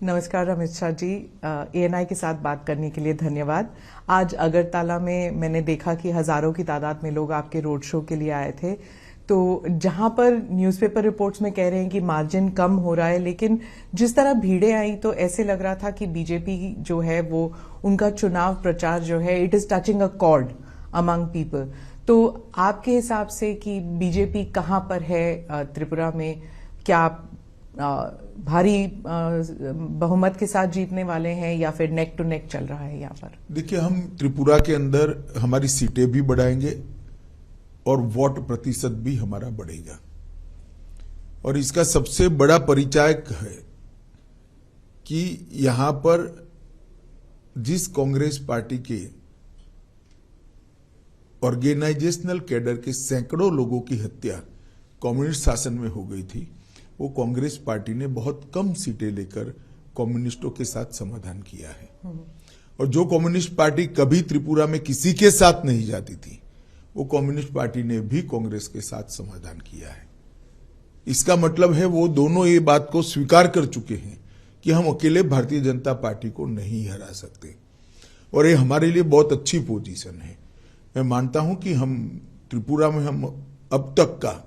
नमस्कार अमित शाह जी, एएनआई के साथ बात करने के लिए धन्यवाद। आज अगरतला में मैंने देखा कि हजारों की तादाद में लोग आपके रोड शो के लिए आए थे। तो जहां पर न्यूज़पेपर रिपोर्ट्स में कह रहे हैं कि मार्जिन कम हो रहा है, लेकिन जिस तरह भीड़ें आई तो ऐसे लग रहा था कि बीजेपी जो है वो उनका चुनाव प्रचार जो है it is touching a cord among people. तो आपके हिसाब से कि बीजेपी कहां पर है त्रिपुरा में? क्या भारी बहुमत के साथ जीतने वाले हैं या फिर नेक टू नेक चल रहा है यहाँ पर? देखिए, हम त्रिपुरा के अंदर हमारी सीटें भी बढ़ाएंगे और वोट प्रतिशत भी हमारा बढ़ेगा। और इसका सबसे बड़ा परिचायक है कि यहां पर जिस कांग्रेस पार्टी के ऑर्गेनाइजेशनल कैडर के सैकड़ों लोगों की हत्या कम्युनिस्ट शासन में हो गई थी, वो कांग्रेस पार्टी ने बहुत कम सीटें लेकर कम्युनिस्टों के साथ समाधान किया है। और जो कम्युनिस्ट पार्टी कभी त्रिपुरा में किसी के साथ नहीं जाती थी, वो कम्युनिस्ट पार्टी ने भी कांग्रेस के साथ समाधान किया है। इसका मतलब है वो दोनों ये बात को स्वीकार कर चुके हैं कि हम अकेले भारतीय जनता पार्टी को नहीं हरा सकते। और ये हमारे लिए बहुत अच्छी पोजीशन है। मैं मानता हूं कि हम त्रिपुरा में हम अब तक का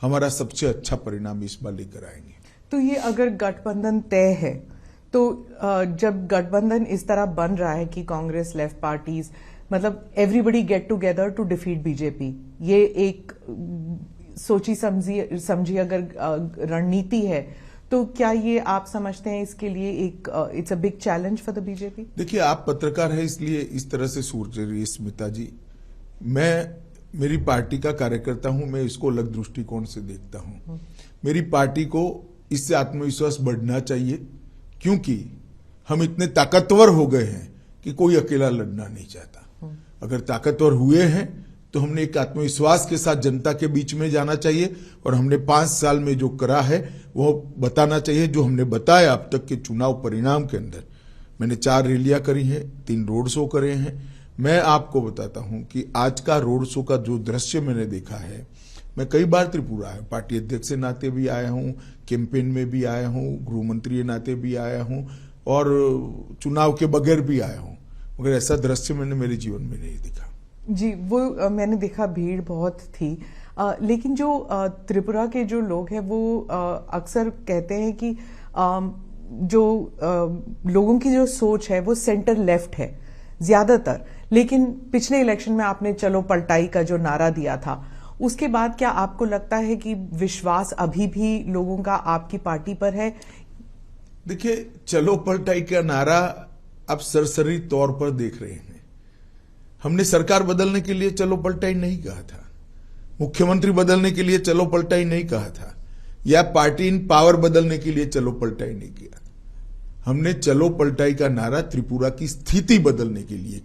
हमारा सबसे अच्छा परिणाम इस बार लेकर आएंगे। तो ये अगर गठबंधन तय है तो जब गठबंधन इस तरह बन रहा है कि कांग्रेस, लेफ्ट पार्टीज, मतलब everybody get together to defeat BJP, ये एक सोची समझी अगर रणनीति है, तो क्या ये आप समझते हैं इसके लिए एक it's a big challenge for the BJP? देखिए, आप पत्रकार हैं इसलिए इस तरह से सोच रही है स्मिता जी। मैं मेरी पार्टी का कार्यकर्ता हूं, मैं इसको अलग दृष्टिकोण से देखता हूं। मेरी पार्टी को इससे आत्मविश्वास बढ़ना चाहिए, क्योंकि हम इतने ताकतवर हो गए हैं कि कोई अकेला लड़ना नहीं चाहता। अगर ताकतवर हुए हैं तो हमने एक आत्मविश्वास के साथ जनता के बीच में जाना चाहिए और हमने 5 साल में जो करा है वो बताना चाहिए। जो हमने बताया अब तक के चुनाव परिणाम के अंदर, मैंने 4 रैलियां करी हैं, 3 रोड शो करे हैं। मैं आपको बताता हूं कि आज का रोड शो का जो दृश्य मैंने देखा है, मैं कई बार त्रिपुरा आया, पार्टी अध्यक्ष के नाते भी आया हूं, कैंपेन में भी आया हूं, गृह मंत्री के नाते भी आया हूं और चुनाव के बगैर भी आया हूं, मगर ऐसा दृश्य मैंने मेरे जीवन में नहीं देखा। जी, वो मैंने देखा, भीड़ बहुत थी। लेकिन जो त्रिपुरा के जो लोग हैं वो अक्सर कहते हैं कि जो लोगों की जो सोच है वो सेंटर लेफ्ट है ज्यादातर। लेकिन पिछले इलेक्शन में आपने चलो पलटाई का जो नारा दिया था, उसके बाद क्या आपको लगता है कि विश्वास अभी भी लोगों का आपकी पार्टी पर है? देखिए, चलो पलटाई का नारा आप सरसरी तौर पर देख रहे हैं। हमने सरकार बदलने के लिए चलो पलटाई नहीं कहा था, मुख्यमंत्री बदलने के लिए चलो पलटाई नहीं कहा था, या पार्टी इन पावर बदलने के लिए चलो पलटाई नहीं किया। हमने चलो पलटाई का नारा त्रिपुरा की स्थिति बदलने के लिए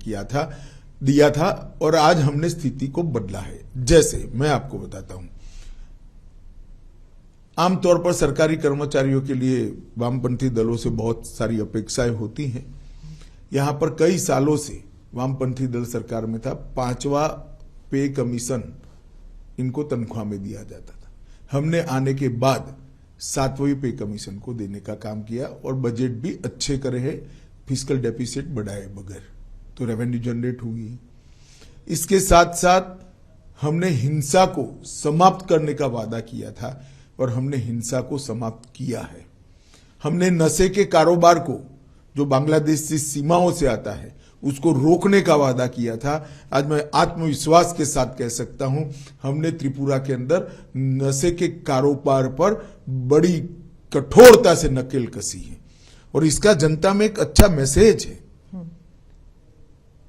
दिया था और आज हमने स्थिति को बदला है। जैसे मैं आपको बताता हूं, आमतौर पर सरकारी कर्मचारियों के लिए वामपंथी दलों से बहुत सारी अपेक्षाएं होती हैं। यहां पर कई सालों से वामपंथी दल सरकार में था, 5वां पे कमीशन इनको तनख्वाह में दिया जाता था। हमने आने के बाद 7वें पे कमीशन को देने का काम किया और बजट भी अच्छे करे हैं, फिस्कल डेफिसिट बढ़ाए बगैर, तो रेवेन्यू जनरेट हुई। इसके साथ साथ हमने हिंसा को समाप्त करने का वादा किया था और हमने हिंसा को समाप्त किया है। हमने नशे के कारोबार को, जो बांग्लादेश की सीमाओं से आता है, उसको रोकने का वादा किया था। आज मैं आत्मविश्वास के साथ कह सकता हूं, हमने त्रिपुरा के अंदर नशे के कारोबार पर बड़ी कठोरता से नकेल कसी है और इसका जनता में एक अच्छा मैसेज है।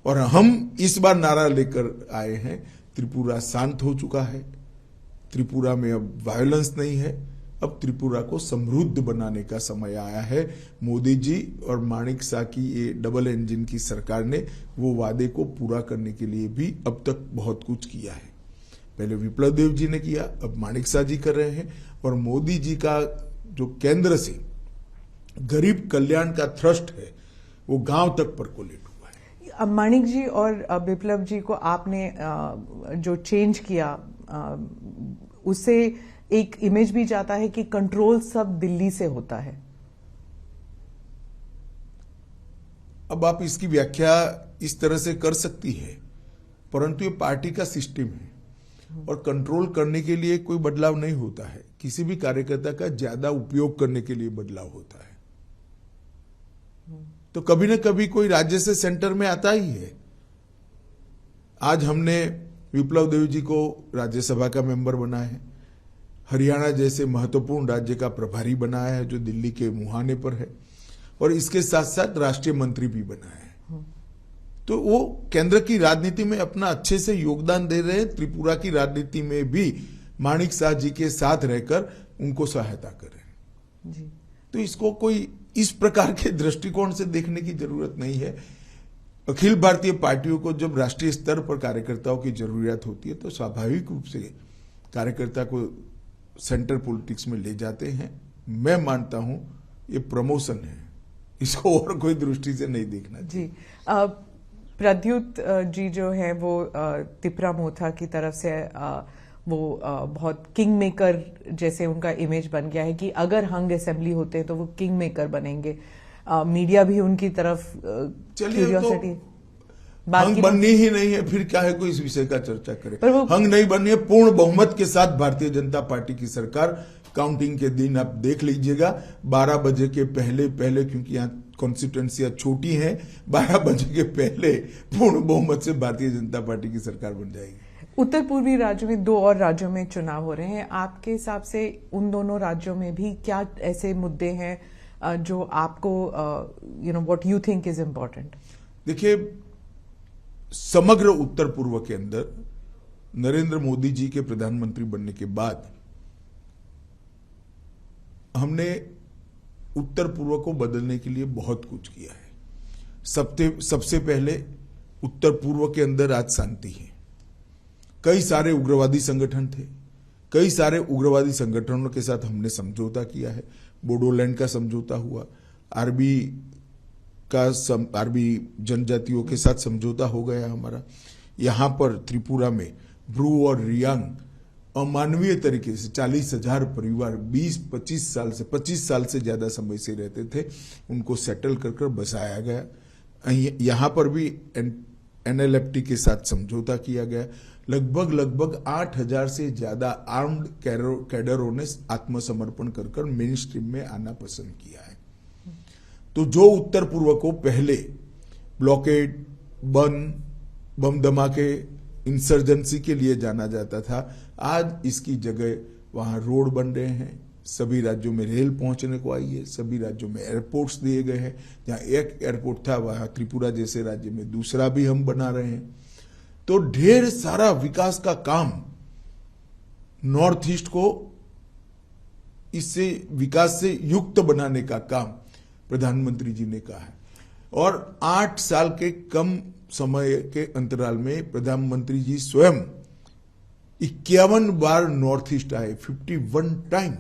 और हम इस बार नारा लेकर आए हैं, त्रिपुरा शांत हो चुका है, त्रिपुरा में अब वायलेंस नहीं है, अब त्रिपुरा को समृद्ध बनाने का समय आया है। मोदी जी और माणिक शाह की ये डबल इंजन की सरकार ने वो वादे को पूरा करने के लिए भी अब तक बहुत कुछ किया है। पहले विप्लव देव जी ने किया, अब माणिक शाह जी कर रहे हैं। और मोदी जी का जो केंद्र से गरीब कल्याण का थ्रस्ट है, वो गांव तक परकोलेट हुआ है। माणिक जी और विप्लव जी को आपने जो चेंज किया, उससे एक इमेज भी जाता है कि कंट्रोल सब दिल्ली से होता है। अब आप इसकी व्याख्या इस तरह से कर सकती है, परंतु ये पार्टी का सिस्टम है और कंट्रोल करने के लिए कोई बदलाव नहीं होता है। किसी भी कार्यकर्ता का ज्यादा उपयोग करने के लिए बदलाव होता है। तो कभी न कभी कोई राज्य से सेंटर में आता ही है। आज हमने विप्लव देव जी को राज्यसभा का मेंबर बनाया है, हरियाणा जैसे महत्वपूर्ण राज्य का प्रभारी बनाया है जो दिल्ली के मुहाने पर है, और इसके साथ साथ राष्ट्रीय मंत्री भी बनाया है। तो वो केंद्र की राजनीति में अपना अच्छे से योगदान दे रहे हैं। त्रिपुरा की राजनीति में भी माणिक शाह जी के साथ रहकर उनको सहायता कर रहे हैं जी। तो इसको कोई इस प्रकार के दृष्टिकोण से देखने की जरूरत नहीं है। अखिल भारतीय पार्टियों को जब राष्ट्रीय स्तर पर कार्यकर्ताओं की जरूरत होती है तो स्वाभाविक रूप से कार्यकर्ता को सेंटर पॉलिटिक्स में ले जाते हैं। मैं मानता हूं ये प्रमोशन है, इसको और कोई दृष्टि से नहीं देखना जी। प्रद्युत जी जो है वो तिपरा मोथा की तरफ से वो बहुत किंग मेकर जैसे उनका इमेज बन गया है कि अगर हंग असेंबली होते हैं तो वो किंग मेकर बनेंगे। मीडिया भी उनकी तरफ क्यूरियोसिटी हंग बननी ही नहीं है, फिर क्या है कोई इस विषय का चर्चा करे। हंग नहीं बननी है, पूर्ण बहुमत के साथ भारतीय जनता पार्टी की सरकार काउंटिंग के दिन आप देख लीजिएगा 12 बजे के पहले क्योंकि यहाँ कॉन्स्टिट्यूएंसियां छोटी हैं, 12 बजे के पहले पूर्ण बहुमत से भारतीय जनता पार्टी की सरकार बन जाएगी। उत्तर पूर्वी राज्यों में 2 और राज्यों में चुनाव हो रहे हैं। आपके हिसाब से उन दोनों राज्यों में भी क्या ऐसे मुद्दे हैं जो आपको what you think is important? देखिए, समग्र उत्तर पूर्व के अंदर नरेंद्र मोदी जी के प्रधानमंत्री बनने के बाद हमने उत्तर पूर्व को बदलने के लिए बहुत कुछ किया है। सबसे पहले उत्तर पूर्व के अंदर आज शांति है। कई सारे उग्रवादी संगठन थे, कई सारे उग्रवादी संगठनों के साथ हमने समझौता किया है। बोडोलैंड का समझौता हुआ, आरबी जनजातियों के साथ समझौता हो गया हमारा। यहां पर त्रिपुरा में ब्रू और रियांग अमानवीय तरीके से 40,000 परिवार 25 साल से ज्यादा समय से रहते थे, उनको सेटल कर बसाया गया। यहां पर भी NLFT के साथ समझौता किया गया। लगभग 8,000 से ज्यादा आर्म्ड कैडरों ने आत्मसमर्पण कर मेन स्ट्रीम में आना पसंद किया है। तो जो उत्तर पूर्व को पहले ब्लॉकेड, बम धमाके, इंसर्जेंसी के लिए जाना जाता था, आज इसकी जगह वहां रोड बन रहे हैं। सभी राज्यों में रेल पहुंचने को आई है, सभी राज्यों में एयरपोर्ट्स दिए गए हैं। जहां एक एयरपोर्ट था वहां त्रिपुरा जैसे राज्य में दूसरा भी हम बना रहे हैं। तो ढेर सारा विकास का काम नॉर्थ ईस्ट को इससे विकास से युक्त बनाने का काम प्रधानमंत्री जी ने कहा है। और 8 साल के कम समय के अंतराल में प्रधानमंत्री जी स्वयं 51 बार नॉर्थ ईस्ट आए, 51 टाइम।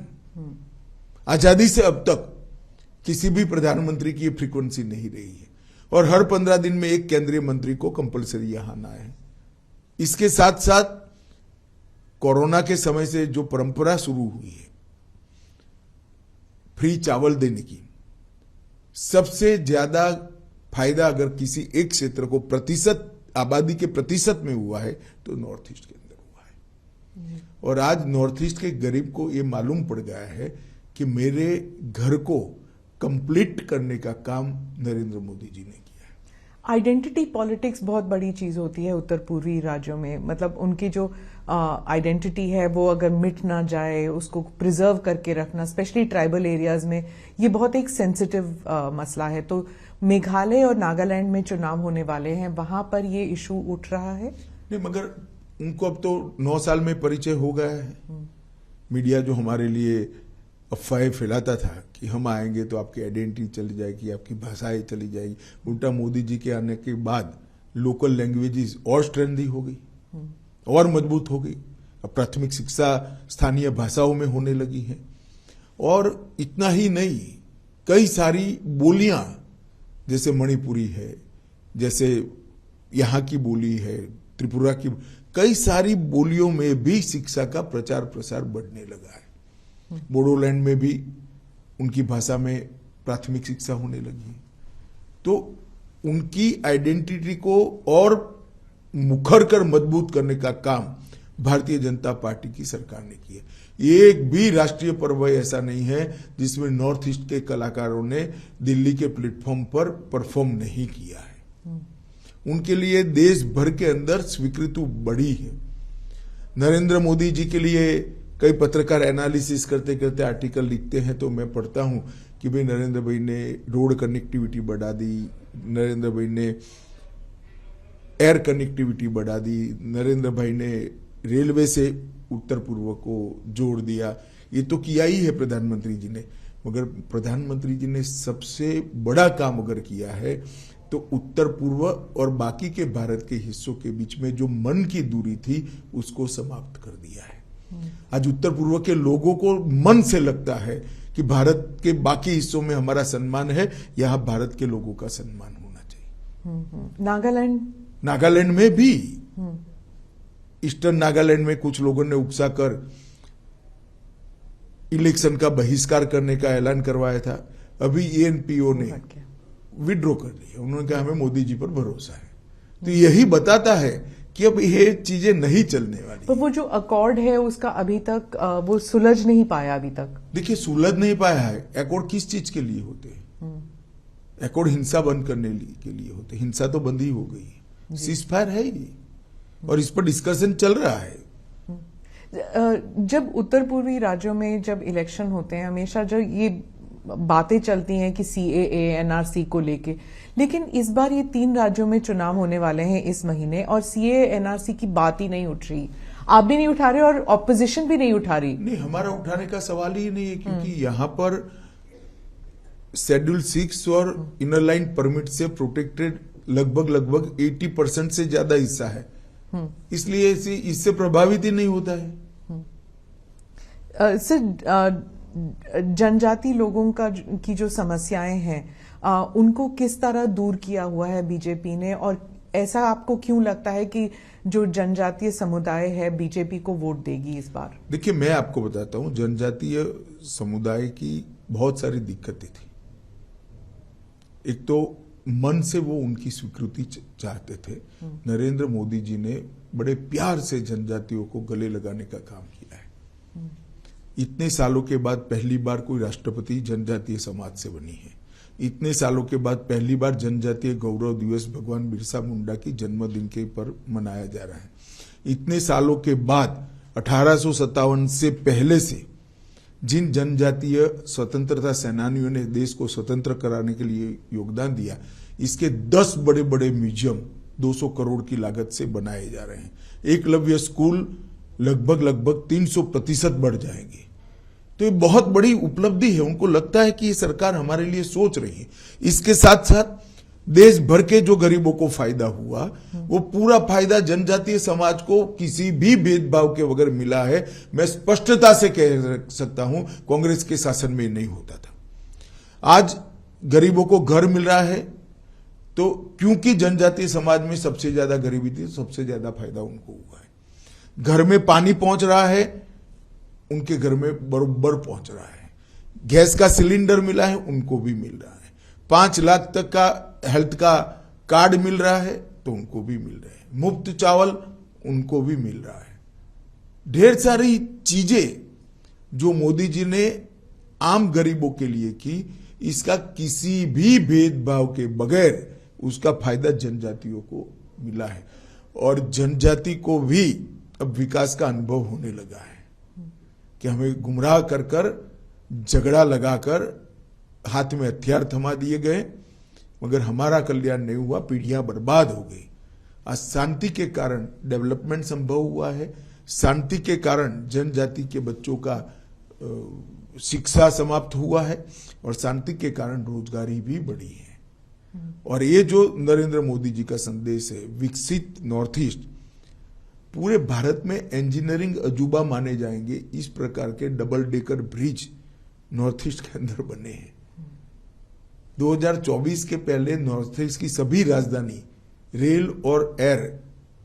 आजादी से अब तक किसी भी प्रधानमंत्री की फ्रीक्वेंसी नहीं रही है। और हर 15 दिन में एक केंद्रीय मंत्री को कंपलसरी यहां आना है। इसके साथ साथ कोरोना के समय से जो परंपरा शुरू हुई है फ्री चावल देने की, सबसे ज्यादा फायदा अगर किसी एक क्षेत्र को प्रतिशत आबादी के प्रतिशत में हुआ है तो नॉर्थ ईस्ट के अंदर हुआ है। और आज नॉर्थ ईस्ट के गरीब को यह मालूम पड़ गया है कि मेरे घर को कंप्लीट करने का काम नरेंद्र मोदी जी ने किया है। आइडेंटिटी पॉलिटिक्स बहुत बड़ी चीज होती है उत्तर पूर्वी राज्यों में। मतलब उनकी जो आइडेंटिटी है वो अगर मिट ना जाए, उसको प्रिजर्व करके रखना, स्पेशली ट्राइबल एरियाज में, ये बहुत एक सेंसिटिव मसला है। तो मेघालय और नागालैंड में चुनाव होने वाले हैं, वहां पर ये इशू उठ रहा है? नहीं, मगर उनको अब तो 9 साल में परिचय हो गया है। मीडिया जो हमारे लिए अफवाहें फैलाता था कि हम आएंगे तो आपकी आइडेंटिटी चली जाएगी, आपकी भाषाएं चली जाएगी, उल्टा मोदी जी के आने के बाद लोकल लैंग्वेजेस और स्ट्रेंथी हो गई और मजबूत हो गई। अब प्राथमिक शिक्षा स्थानीय भाषाओं में होने लगी है। और इतना ही नहीं, कई सारी बोलियां जैसे मणिपुरी है, जैसे यहाँ की बोली है, त्रिपुरा की, कई सारी बोलियों में भी शिक्षा का प्रचार प्रसार बढ़ने लगा है। बोडोलैंड में भी उनकी भाषा में प्राथमिक शिक्षा होने लगी है। तो उनकी आइडेंटिटी को और मुखर कर मजबूत करने का काम भारतीय जनता पार्टी की सरकार ने किया। एक भी राष्ट्रीय पर्व ऐसा नहीं है जिसमें नॉर्थ ईस्ट के कलाकारों ने दिल्ली के प्लेटफॉर्म पर परफॉर्म नहीं किया है। उनके लिए देश भर के अंदर स्वीकृति बढ़ी है। नरेंद्र मोदी जी के लिए कई पत्रकार एनालिसिस करते करते आर्टिकल लिखते हैं तो मैं पढ़ता हूं कि भाई नरेंद्र भाई ने रोड कनेक्टिविटी बढ़ा दी, नरेंद्र भाई ने एयर कनेक्टिविटी बढ़ा दी, नरेंद्र भाई ने रेलवे से उत्तर पूर्व को जोड़ दिया। ये तो किया ही है प्रधानमंत्री जी ने, मगर प्रधानमंत्री जी ने सबसे बड़ा काम अगर किया है तो उत्तर पूर्व और बाकी के भारत के हिस्सों के बीच में जो मन की दूरी थी उसको समाप्त कर दिया है। आज उत्तर पूर्व के लोगों को मन से लगता है कि भारत के बाकी हिस्सों में हमारा सम्मान है, यहाँ भारत के लोगों का सम्मान होना चाहिए। नागालैंड में भी ईस्टर्न नागालैंड में कुछ लोगों ने उकसाकर इलेक्शन का बहिष्कार करने का ऐलान करवाया था। अभी एएनपीओ ने विड्रॉ कर लिया। उन्होंने कहा हमें मोदी जी पर भरोसा है। तो यही बताता है कि अब ये चीजें नहीं चलने वाली। पर वो जो अकॉर्ड है उसका अभी तक वो सुलझ नहीं पाया अभी तक। देखिए, सुलझ नहीं पाया है। अकॉर्ड किस चीज के लिए होते हैं? अकॉर्ड हिंसा बंद करने के लिए होते। हिंसा तो बंद ही हो गई है, सीज फायर है ही, और इस पर डिस्कशन चल रहा है। जब उत्तर पूर्वी राज्यों में जब इलेक्शन होते हैं हमेशा जो ये बातें चलती हैं कि सीएए एनआरसी को लेके, लेकिन इस बार ये 3 राज्यों में चुनाव होने वाले हैं इस महीने और सीएए एनआरसी की बात ही नहीं उठ रही। आप भी नहीं उठा रहे और ऑपोजिशन भी नहीं उठा रही। नहीं, हमारा उठाने का सवाल ही नहीं है, क्योंकि यहाँ पर शेड्यूल 6 और इनर लाइन परमिट से प्रोटेक्टेड लगभग 80% से ज्यादा हिस्सा है, इसलिए इससे प्रभावित ही नहीं होता है। सर, जनजाति लोगों की जो समस्याएं हैं उनको किस तरह दूर किया हुआ है बीजेपी ने, और ऐसा आपको क्यों लगता है कि जो जनजातीय समुदाय है बीजेपी को वोट देगी इस बार? देखिए, मैं आपको बताता हूं, जनजातीय समुदाय की बहुत सारी दिक्कतें थी। एक तो मन से वो उनकी स्वीकृति चाहते थे। नरेंद्र मोदी जी ने बड़े प्यार से जनजातियों को गले लगाने का काम किया है। इतने सालों के बाद पहली बार कोई राष्ट्रपति जनजातीय समाज से बनी है। इतने सालों के बाद पहली बार जनजातीय गौरव दिवस भगवान बिरसा मुंडा की जन्मदिन के पर मनाया जा रहा है। इतने सालों के बाद 1857 से पहले से जिन जनजातीय स्वतंत्रता सेनानियों ने देश को स्वतंत्र कराने के लिए योगदान दिया, इसके 10 बड़े बड़े म्यूजियम 200 करोड़ की लागत से बनाए जा रहे हैं। एकलव्य स्कूल लगभग 300% बढ़ जाएंगे। तो ये बहुत बड़ी उपलब्धि है। उनको लगता है कि ये सरकार हमारे लिए सोच रही है। इसके साथ साथ देश भर के जो गरीबों को फायदा हुआ, वो पूरा फायदा जनजातीय समाज को किसी भी भेदभाव के बगैर मिला है। मैं स्पष्टता से कह सकता हूं, कांग्रेस के शासन में नहीं होता था। आज गरीबों को घर मिल रहा है, तो क्योंकि जनजातीय समाज में सबसे ज्यादा गरीबी थी, सबसे ज्यादा फायदा उनको हुआ है। घर में पानी पहुंच रहा है, उनके घर में बरोबर पहुंच रहा है। गैस का सिलेंडर मिला है, उनको भी मिल रहा है। 5 लाख तक का हेल्थ का कार्ड मिल रहा है, तो उनको भी मिल रहा है। मुफ्त चावल उनको भी मिल रहा है। ढेर सारी चीजें जो मोदी जी ने आम गरीबों के लिए की, इसका किसी भी भेदभाव के बगैर उसका फायदा जनजातियों को मिला है। और जनजाति को भी अब विकास का अनुभव होने लगा है कि हमें गुमराह कर कर, झगड़ा लगाकर हाथ में हथियार थमा दिए गए, मगर हमारा कल्याण नहीं हुआ, पीढ़ियां बर्बाद हो गई। आज शांति के कारण डेवलपमेंट संभव हुआ है। शांति के कारण जनजाति के बच्चों का शिक्षा समाप्त हुआ है, और शांति के कारण रोजगारी भी बढ़ी है। और ये जो नरेंद्र मोदी जी का संदेश है, विकसित नॉर्थ ईस्ट, पूरे भारत में इंजीनियरिंग अजूबा माने जाएंगे। इस प्रकार के double decker bridge north east के अंदर बने हैं। 2024 के पहले नॉर्थ ईस्ट की सभी राजधानी रेल और एयर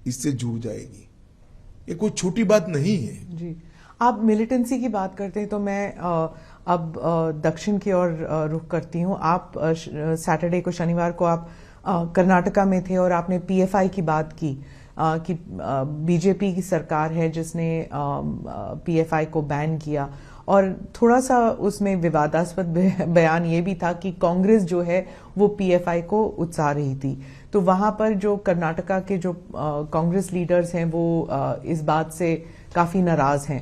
इससे जुड़ जाएगी। ये कोई छोटी बात नहीं है जी। आप मिलिटेंसी की बात करते हैं तो मैं अब दक्षिण की ओर रुख करती हूँ। आप सैटरडे को, शनिवार को आप कर्नाटका में थे और आपने पीएफआई की बात की कि बीजेपी की सरकार है जिसने पीएफआई को बैन किया, और थोड़ा सा उसमें विवादास्पद बयान ये भी था कि कांग्रेस जो है वो पीएफआई को उकसा रही थी। तो वहां पर जो कर्नाटका के जो कांग्रेस लीडर्स हैं वो इस बात से काफी नाराज हैं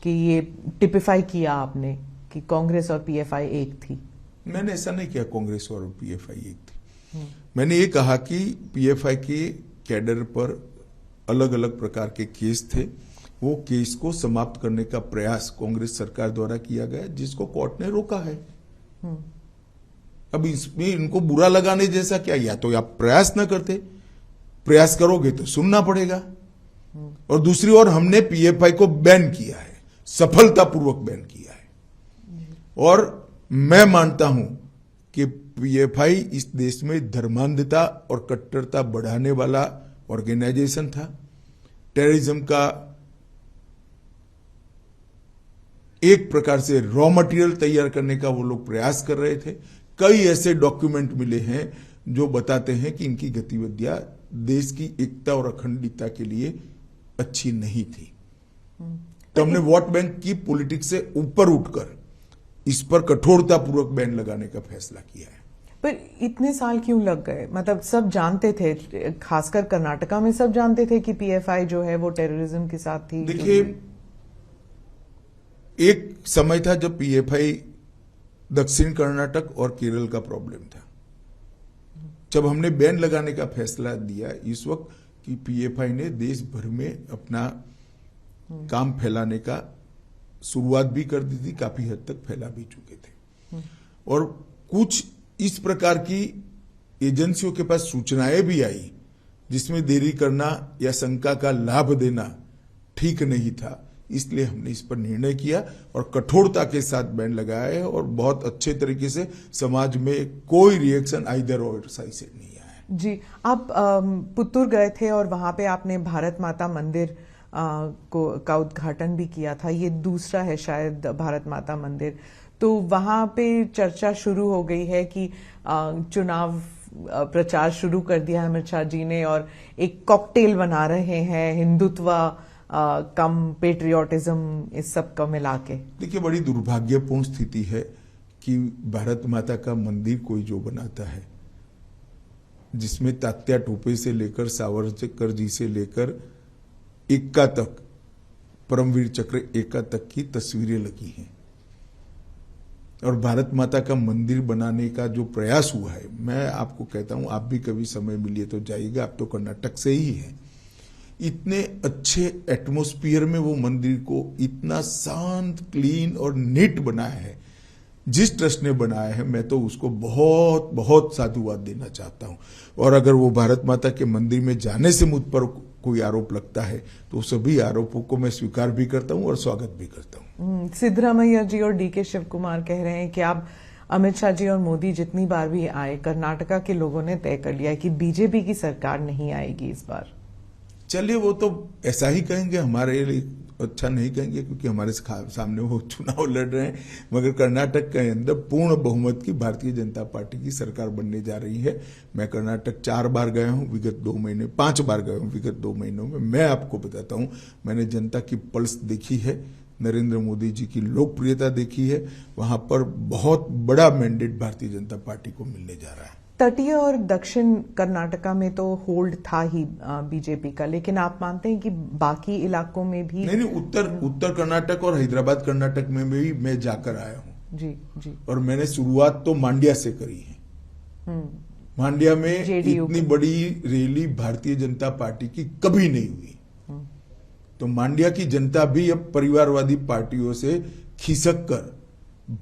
कि ये टिपिफाई किया आपने कि कांग्रेस और पीएफआई एक थी। मैंने ऐसा नहीं किया कांग्रेस और पीएफआई एक थी। मैंने ये कहा कि पीएफआई के कैडर पर अलग अलग प्रकार के केस थे, वो केस को समाप्त करने का प्रयास कांग्रेस सरकार द्वारा किया गया जिसको कोर्ट ने रोका है। अब इसमें इनको बुरा लगाने जैसा क्या, या तो आप प्रयास न करते, प्रयास करोगे तो सुनना पड़ेगा। और दूसरी ओर हमने पीएफआई को बैन किया है, सफलतापूर्वक बैन किया है। और मैं मानता हूं कि पीएफआई इस देश में धर्मांधता और कट्टरता बढ़ाने वाला ऑर्गेनाइजेशन था। टेररिज्म का एक प्रकार से रॉ मटेरियल तैयार करने का वो लोग प्रयास कर रहे थे। कई ऐसे डॉक्यूमेंट मिले हैं जो बताते हैं कि इनकी गतिविधियां देश की एकता और अखंडता के लिए अच्छी नहीं थी। तो हमने वोट बैंक की पॉलिटिक्स से ऊपर उठकर इस पर कठोरतापूर्वक बैन लगाने का फैसला किया है। पर इतने साल क्यों लग गए? मतलब सब जानते थे, खासकर कर्नाटका में सब जानते थे कि पीएफआई जो है वो टेररिज्म के साथ थी। देखिए, एक समय था जब पीएफआई दक्षिण कर्नाटक और केरल का प्रॉब्लम था। जब हमने बैन लगाने का फैसला दिया इस वक्त कि पीएफआई ने देश भर में अपना काम फैलाने का शुरुआत भी कर दी थी, काफी हद तक फैला भी चुके थे। और कुछ इस प्रकार की एजेंसियों के पास सूचनाएं भी आई जिसमें देरी करना या शंका का लाभ देना ठीक नहीं था। इसलिए हमने इस पर निर्णय किया और कठोरता के साथ बैन लगाया है, और बहुत अच्छे तरीके से समाज में कोई रिएक्शन आइदर और साइड से नहीं आया है। जी, आप पुत्तूर गए थे और वहां पे आपने भारत माता मंदिर का उद्घाटन भी किया था। ये दूसरा है शायद भारत माता मंदिर। तो वहां पे चर्चा शुरू हो गई है कि चुनाव प्रचार शुरू कर दिया है अमित शाह जी ने और एक कॉकटेल बना रहे हैं, हिंदुत्व कम पेट्रियोटिज्म, इस सब का मिला के। देखिए, बड़ी दुर्भाग्यपूर्ण स्थिति है कि भारत माता का मंदिर कोई जो बनाता है जिसमें तात्या टोपे से लेकर सावरकर जी से लेकर एक्का तक, परमवीर चक्र एक्का तक की तस्वीरें लगी हैं, और भारत माता का मंदिर बनाने का जो प्रयास हुआ है, मैं आपको कहता हूं, आप भी कभी समय मिलिए तो जाइएगा, आप तो कर्नाटक से ही हैं। इतने अच्छे एटमॉस्फेयर में वो मंदिर को इतना शांत, क्लीन और नीट बनाया है जिस ट्रस्ट ने बनाया है, मैं तो उसको बहुत बहुत साधुवाद देना चाहता हूं। और अगर वो भारत माता के मंदिर में जाने से मुझ पर कोई आरोप लगता है तो सभी आरोपों को मैं स्वीकार भी करता हूं और स्वागत भी करता हूं। सिद्धरामैया जी और डीके शिव कुमार कह रहे हैं कि आप अमित शाह जी और मोदी जितनी बार भी आए, कर्नाटका के लोगों ने तय कर लिया कि बीजेपी की सरकार नहीं आएगी इस बार। चलिए, वो तो ऐसा ही कहेंगे, हमारे लिए अच्छा नहीं कहेंगे क्योंकि हमारे सामने वो चुनाव लड़ रहे हैं। मगर कर्नाटक के अंदर पूर्ण बहुमत की भारतीय जनता पार्टी की सरकार बनने जा रही है। मैं कर्नाटक 4 बार गया हूं विगत 2 महीने, 5 बार गया हूं विगत 2 महीनों में। मैं आपको बताता हूं, मैंने जनता की पल्स देखी है, नरेंद्र मोदी जी की लोकप्रियता देखी है। वहां पर बहुत बड़ा मैंडेट भारतीय जनता पार्टी को मिलने जा रहा है। तटीय और दक्षिण कर्नाटका में तो होल्ड था ही बीजेपी का, लेकिन आप मानते हैं कि बाकी इलाकों में भी? नहीं, उत्तर कर्नाटक और हैदराबाद कर्नाटक में भी मैं जाकर आया हूं। जी जी। और मैंने शुरुआत तो मांड्या से करी है। मांड्या में इतनी बड़ी रैली भारतीय जनता पार्टी की कभी नहीं हुई। तो मांड्या की जनता भी अब परिवारवादी पार्टियों से खिसक कर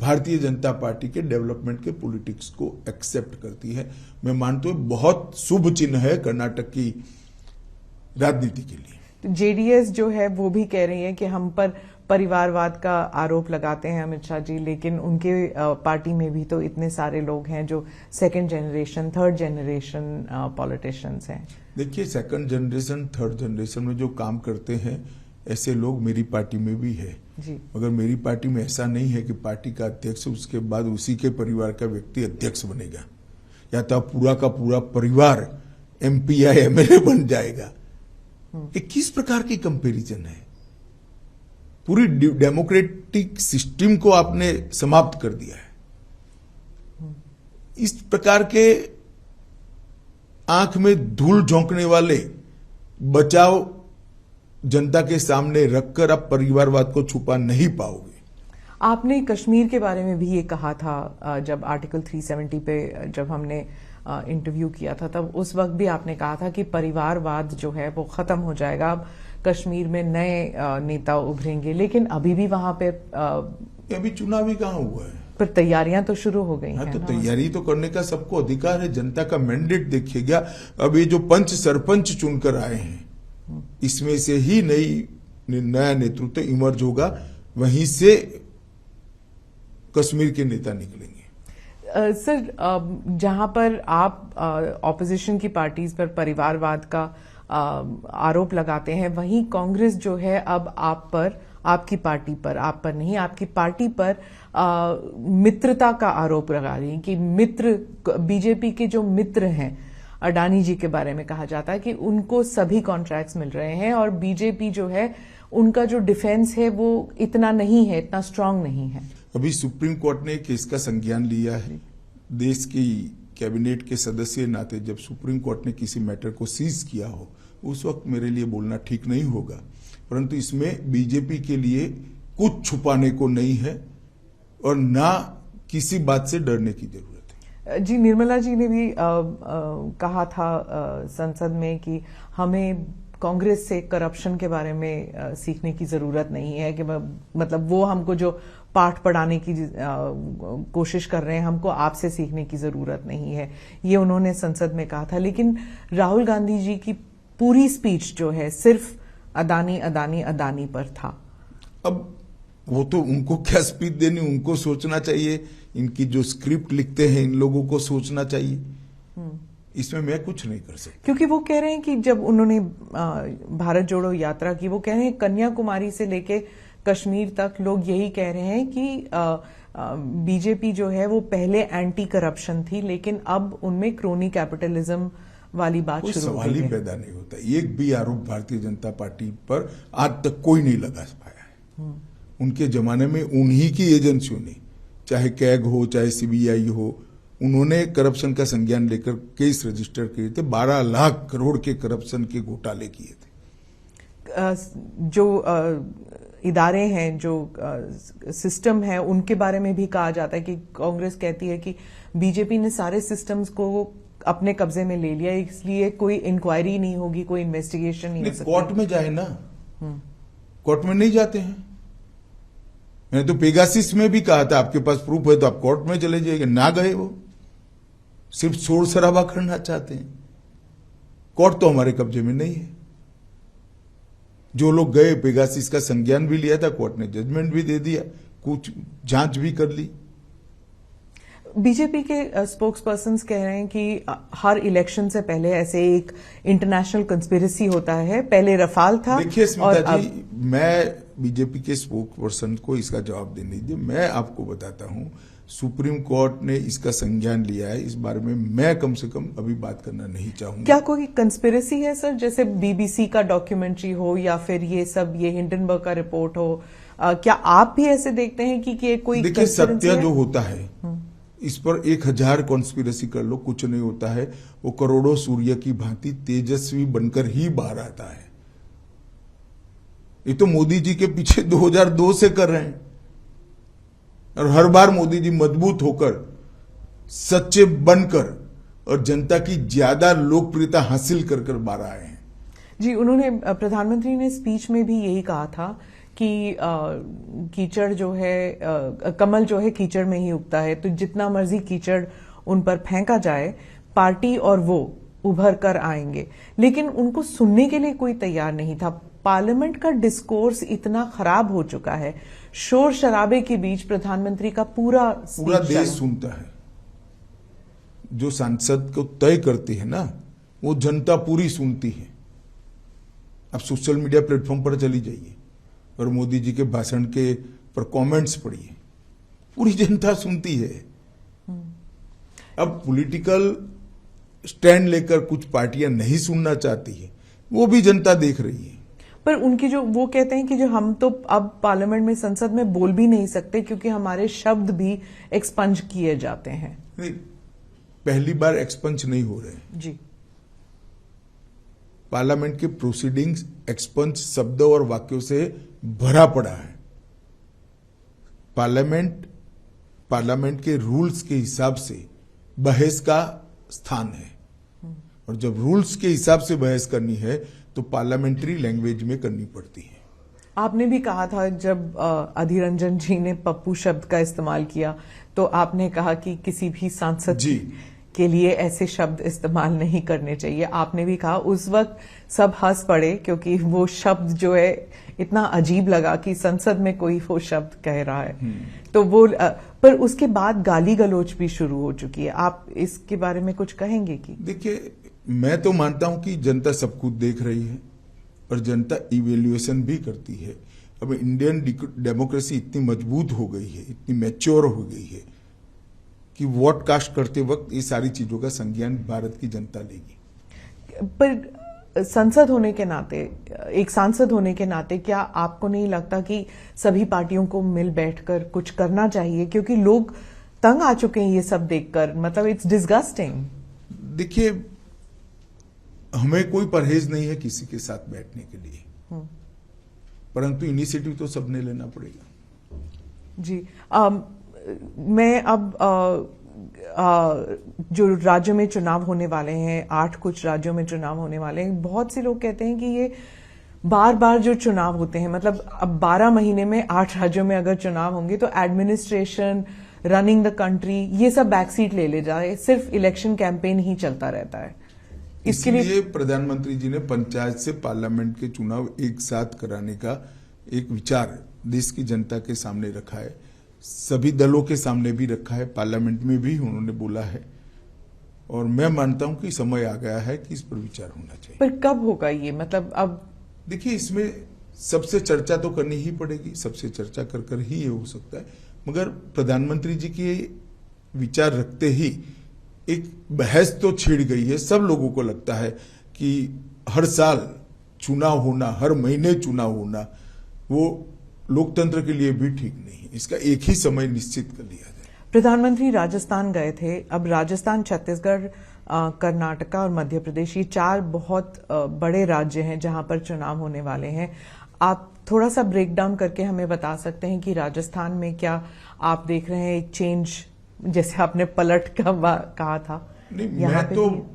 भारतीय जनता पार्टी के डेवलपमेंट के पॉलिटिक्स को एक्सेप्ट करती है। मैं मानता हूं बहुत शुभ चिन्ह है कर्नाटक की राजनीति के लिए। तो जेडीएस जो है वो भी कह रही है कि हम पर परिवारवाद का आरोप लगाते हैं अमित शाह जी, लेकिन उनके पार्टी में भी तो इतने सारे लोग हैं जो second generation, third generation politicians हैं। देखिए, सेकंड जनरेशन, थर्ड जनरेशन में जो काम करते हैं ऐसे लोग मेरी पार्टी में भी है जी। मगर मेरी पार्टी में ऐसा नहीं है कि पार्टी का अध्यक्ष उसके बाद उसी के परिवार का व्यक्ति अध्यक्ष बनेगा। या तो पूरा का पूरा परिवार एमपी या एमएलए बन जाएगा। ये किस प्रकार की कंपैरिजन है? पूरी डेमोक्रेटिक सिस्टम को आपने समाप्त कर दिया है। इस प्रकार के आंख में धूल झोंकने वाले बचाव जनता के सामने रखकर आप परिवारवाद को छुपा नहीं पाओगे। आपने कश्मीर के बारे में भी ये कहा था जब आर्टिकल 370 पे जब हमने इंटरव्यू किया था, तब उस वक्त भी आपने कहा था कि परिवारवाद जो है वो खत्म हो जाएगा, अब कश्मीर में नए नेता उभरेंगे। लेकिन अभी भी वहां पे अभी चुनाव ही कहां हुआ है? पर तैयारियां तो शुरू हो गई हैं। तो तैयारी तो करने का सबको अधिकार है। जनता का मैंडेट देखिएगा। अब ये जो पंच सरपंच चुनकर आए हैं, इसमें से ही नया नेतृत्व इमर्ज होगा, वहीं से कश्मीर के नेता निकलेंगे। सर, जहां पर आप ऑपोजिशन की पार्टीज पर परिवारवाद का आरोप लगाते हैं, वहीं कांग्रेस जो है अब आप पर, आपकी पार्टी पर, आप पर नहीं, आपकी पार्टी पर मित्रता का आरोप लगा रही है कि मित्र, बीजेपी के जो मित्र हैं, अडानी जी के बारे में कहा जाता है कि उनको सभी कॉन्ट्रैक्ट्स मिल रहे हैं और बीजेपी जो है उनका जो डिफेंस है वो इतना नहीं है, इतना स्ट्रांग नहीं है। अभी सुप्रीम कोर्ट ने केस का संज्ञान लिया है। देश की कैबिनेट के सदस्य नाते जब सुप्रीम कोर्ट ने किसी मैटर को सीज किया हो, उस वक्त मेरे लिए बोलना ठीक नहीं होगा, परंतु इसमें बीजेपी के लिए कुछ छुपाने को नहीं है और ना किसी बात से डरने की जरूरत है। जी, निर्मला जी ने भी कहा था संसद में कि हमें कांग्रेस से करप्शन के बारे में सीखने की जरूरत नहीं है, कि मतलब वो हमको जो पाठ पढ़ाने की कोशिश कर रहे हैं, हमको आपसे सीखने की जरूरत नहीं है, ये उन्होंने संसद में कहा था। लेकिन राहुल गांधी जी की पूरी स्पीच जो है सिर्फ अदानी अदानी अदानी पर था। अब वो तो उनको क्या स्पीच देनी, उनको सोचना चाहिए। इनकी जो स्क्रिप्ट लिखते हैं इन लोगों को सोचना चाहिए। इसमें मैं कुछ नहीं कर सकता, क्योंकि वो कह रहे हैं कि जब उन्होंने भारत जोड़ो यात्रा की, वो कह रहे हैं कन्याकुमारी से लेके कश्मीर तक लोग यही कह रहे हैं कि बीजेपी जो है वो पहले एंटी करप्शन थी, लेकिन अब उनमें क्रोनी कैपिटलिज्म वाली बात शुरू हो गई है। सवाल ही पैदा नहीं होता। एक भी आरोप भारतीय जनता पार्टी पर आज तक कोई नहीं लगा पाया है। उनके जमाने में उन्हीं की एजेंसियों ने, चाहे कैग हो चाहे सीबीआई हो, उन्होंने करप्शन का संज्ञान लेकर केस रजिस्टर किए थे। 12 लाख करोड़ के करप्शन के घोटाले किए थे। जो इदारे हैं, जो सिस्टम है, उनके बारे में भी कहा जाता है कि कांग्रेस कहती है कि बीजेपी ने सारे सिस्टम्स को अपने कब्जे में ले लिया, इसलिए कोई इंक्वायरी नहीं होगी, कोई इन्वेस्टिगेशन नहीं हो सकती। कोर्ट में जाए ना, कोर्ट में नहीं जाते हैं। मैंने तो पेगासिस में भी कहा था आपके पास प्रूफ है तो आप कोर्ट में चले जाइए, ना गए। वो सिर्फ शोर शराबा करना चाहते हैं। कोर्ट तो हमारे कब्जे में नहीं है। जो लोग गए, पेगासिस का संज्ञान भी लिया था, कोर्ट ने जजमेंट भी दे दिया, कुछ जांच भी कर ली। बीजेपी के स्पोक्स पर्सन कह रहे हैं कि हर इलेक्शन से पहले ऐसे एक इंटरनेशनल कंस्पिरेसी होता है। पहले रफाल था। देखिए स्मिता जी, मैं बीजेपी के स्पोक्स पर्सन को इसका जवाब देने दीजिए। मैं आपको बताता हूं, सुप्रीम कोर्ट ने इसका संज्ञान लिया है। इस बारे में मैं कम से कम अभी बात करना नहीं चाहूंगा। क्या कोई कंस्पिरेसी है सर? जैसे बीबीसी का डॉक्यूमेंट्री हो या फिर ये सब, ये हिंडनबर्ग का रिपोर्ट हो, क्या आप भी ऐसे देखते हैं कि कोई? देखिए, सत्य जो होता है इस पर 1000 कॉन्स्पिरेसी कर लो, कुछ नहीं होता है। वो करोड़ों सूर्य की भांति तेजस्वी बनकर ही बाहर आता है। ये तो मोदी जी के पीछे 2002 से कर रहे हैं और हर बार मोदी जी मजबूत होकर, सच्चे बनकर और जनता की ज्यादा लोकप्रियता हासिल कर कर बाहर आए हैं। जी, उन्होंने, प्रधानमंत्री ने स्पीच में भी यही कहा था कि कीचड़ जो है, कमल जो है कीचड़ में ही उगता है, तो जितना मर्जी कीचड़ उन पर फेंका जाए, पार्टी और वो उभर कर आएंगे। लेकिन उनको सुनने के लिए कोई तैयार नहीं था। पार्लियामेंट का डिस्कोर्स इतना खराब हो चुका है, शोर शराबे के बीच प्रधानमंत्री का पूरा देश सुनता है। जो सांसद को तय करते हैं ना, वो जनता पूरी सुनती है। अब सोशल मीडिया प्लेटफॉर्म पर चली जाइए और मोदी जी के भाषण के पर कमेंट्स पढ़िए, पूरी जनता सुनती है। अब पॉलिटिकल स्टैंड लेकर कुछ पार्टियां नहीं सुनना चाहती है, वो भी जनता देख रही है। पर उनकी जो वो कहते हैं कि जो हम तो अब पार्लियामेंट में, संसद में बोल भी नहीं सकते क्योंकि हमारे शब्द भी एक्सपंज किए जाते हैं। नहीं, पहली बार एक्सपंज नहीं हो रहे हैं जी। पार्लियामेंट के प्रोसीडिंग्स एक्सपंज शब्दों और वाक्यों से भरा पड़ा है। पार्लियामेंट के रूल्स के हिसाब से बहस का स्थान है, और जब रूल्स के हिसाब से बहस करनी है तो पार्लियामेंट्री लैंग्वेज में करनी पड़ती है। आपने भी कहा था जब अधीर रंजन जी ने पप्पू शब्द का इस्तेमाल किया तो आपने कहा कि किसी भी सांसद जी के लिए ऐसे शब्द इस्तेमाल नहीं करने चाहिए। आपने भी कहा, उस वक्त सब हंस पड़े क्योंकि वो शब्द जो है इतना अजीब लगा कि संसद में कोई वो शब्द कह रहा है। तो वो पर उसके बाद गाली गलौज भी शुरू हो चुकी है। आप इसके बारे में कुछ कहेंगे? कि देखिए, मैं तो मानता हूं कि जनता सब कुछ देख रही है और जनता इवेल्युएशन भी करती है। अब इंडियन डेमोक्रेसी इतनी मजबूत हो गई है, इतनी मैच्योर हो गई है कि वोट कास्ट करते वक्त ये सारी चीजों का संज्ञान भारत की जनता लेगी। पर संसद होने के नाते, एक सांसद होने के नाते, क्या आपको नहीं लगता कि सभी पार्टियों को मिल बैठकर कुछ करना चाहिए? क्योंकि लोग तंग आ चुके हैं ये सब देखकर, मतलब इट्स डिस्गस्टिंग। देखिए, हमें कोई परहेज नहीं है किसी के साथ बैठने के लिए, परंतु इनिशिएटिव तो सबने लेना पड़ेगा। जी। मैं अब जो राज्यों में चुनाव होने वाले हैं, 8 कुछ राज्यों में चुनाव होने वाले हैं, बहुत से लोग कहते हैं कि ये बार बार जो चुनाव होते हैं, मतलब अब 12 महीने में 8 राज्यों में अगर चुनाव होंगे तो एडमिनिस्ट्रेशन, रनिंग द कंट्री, ये सब बैकसीट ले जाए, सिर्फ इलेक्शन कैंपेन ही चलता रहता है। इसके लिए प्रधानमंत्री जी ने पंचायत से पार्लियामेंट के चुनाव एक साथ कराने का एक विचार देश की जनता के सामने रखा है, सभी दलों के सामने भी रखा है, पार्लियामेंट में भी उन्होंने बोला है, और मैं मानता हूं कि समय आ गया है कि इस पर विचार होना चाहिए। पर कब होगा ये? मतलब अब देखिए, इसमें सबसे चर्चा तो करनी ही पड़ेगी, सबसे चर्चा कर कर ही ये हो सकता है, मगर प्रधानमंत्री जी के विचार रखते ही एक बहस तो छिड़ गई है। सब लोगों को लगता है कि हर साल चुनाव होना, हर महीने चुनाव होना, वो लोकतंत्र के लिए भी ठीक नहीं है। इसका एक ही समय निश्चित कर लिया जाए। प्रधानमंत्री राजस्थान गए थे। अब राजस्थान, छत्तीसगढ़, कर्नाटका और मध्य प्रदेश, ये 4 बहुत बड़े राज्य हैं जहां पर चुनाव होने वाले हैं। आप थोड़ा सा ब्रेक डाउन करके हमें बता सकते हैं कि राजस्थान में क्या आप देख रहे हैं एक चेंज, जैसे आपने पलट का कहा था? नहीं, मैं तो